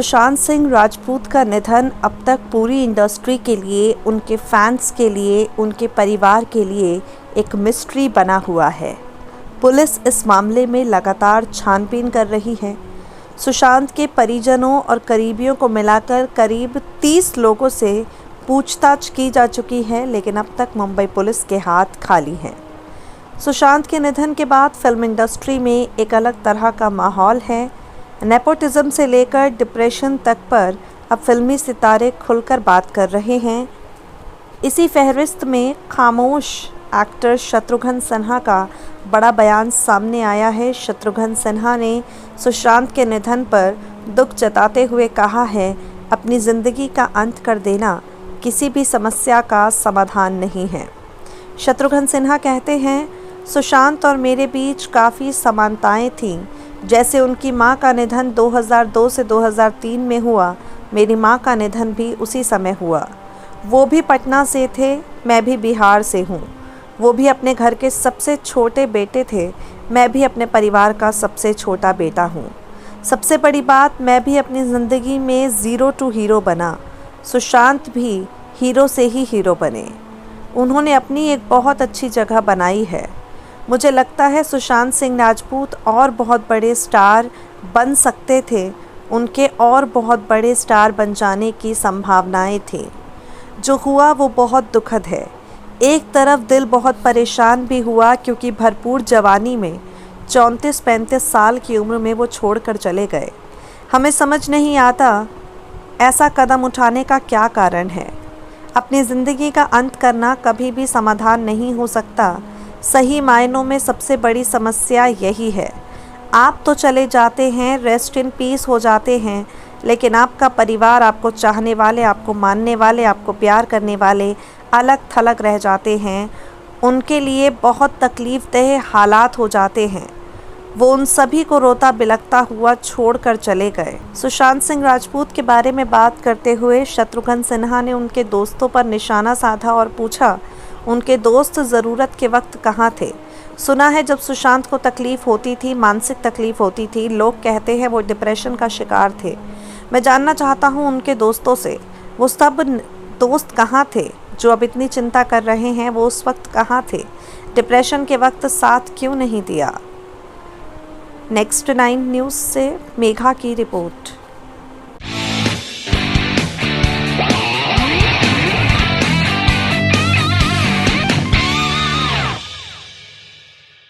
सुशांत सिंह राजपूत का निधन अब तक पूरी इंडस्ट्री के लिए, उनके फैंस के लिए, उनके परिवार के लिए एक मिस्ट्री बना हुआ है। पुलिस इस मामले में लगातार छानबीन कर रही है। सुशांत के परिजनों और करीबियों को मिलाकर करीब 30 लोगों से पूछताछ की जा चुकी है, लेकिन अब तक मुंबई पुलिस के हाथ खाली हैं। सुशांत के निधन के बाद फिल्म इंडस्ट्री में एक अलग तरह का माहौल है। नेपोटिज्म से लेकर डिप्रेशन तक पर अब फिल्मी सितारे खुलकर बात कर रहे हैं। इसी फहरिस्त में खामोश एक्टर शत्रुघ्न सिन्हा का बड़ा बयान सामने आया है। शत्रुघ्न सिन्हा ने सुशांत के निधन पर दुख जताते हुए कहा है, अपनी ज़िंदगी का अंत कर देना किसी भी समस्या का समाधान नहीं है। शत्रुघ्न सिन्हा कहते हैं, सुशांत और मेरे बीच काफ़ी समानताएं थीं। जैसे उनकी मां का निधन 2002 से 2003 में हुआ, मेरी मां का निधन भी उसी समय हुआ। वो भी पटना से थे, मैं भी बिहार से हूँ। वो भी अपने घर के सबसे छोटे बेटे थे, मैं भी अपने परिवार का सबसे छोटा बेटा हूँ। सबसे बड़ी बात, मैं भी अपनी ज़िंदगी में ज़ीरो टू हीरो बना। सुशांत भी हीरो से ही हीरो बने। उन्होंने अपनी एक बहुत अच्छी जगह बनाई है। मुझे लगता है सुशांत सिंह राजपूत और बहुत बड़े स्टार बन सकते थे। उनके और बहुत बड़े स्टार बन जाने की संभावनाएं थी। जो हुआ वो बहुत दुखद है। एक तरफ दिल बहुत परेशान भी हुआ, क्योंकि भरपूर जवानी में 34-35 साल की उम्र में वो छोड़कर चले गए। हमें समझ नहीं आता ऐसा कदम उठाने का क्या कारण है। अपनी ज़िंदगी का अंत करना कभी भी समाधान नहीं हो सकता। सही मायनों में सबसे बड़ी समस्या यही है। आप तो चले जाते हैं, रेस्ट इन पीस हो जाते हैं, लेकिन आपका परिवार, आपको चाहने वाले, आपको मानने वाले, आपको प्यार करने वाले अलग थलग रह जाते हैं। उनके लिए बहुत तकलीफ़देह हालात हो जाते हैं। वो उन सभी को रोता बिलखता हुआ छोड़कर चले गए। सुशांत सिंह राजपूत के बारे में बात करते हुए शत्रुघ्न सिन्हा ने उनके दोस्तों पर निशाना साधा और पूछा, उनके दोस्त ज़रूरत के वक्त कहाँ थे? सुना है जब सुशांत को तकलीफ़ होती थी, मानसिक तकलीफ़ होती थी, लोग कहते हैं वो डिप्रेशन का शिकार थे। मैं जानना चाहता हूँ उनके दोस्तों से, वो सब दोस्त कहाँ थे जो अब इतनी चिंता कर रहे हैं? वो उस वक्त कहाँ थे? डिप्रेशन के वक्त साथ क्यों नहीं दिया? नेक्स्ट 9 न्यूज़ से मेघा की रिपोर्ट।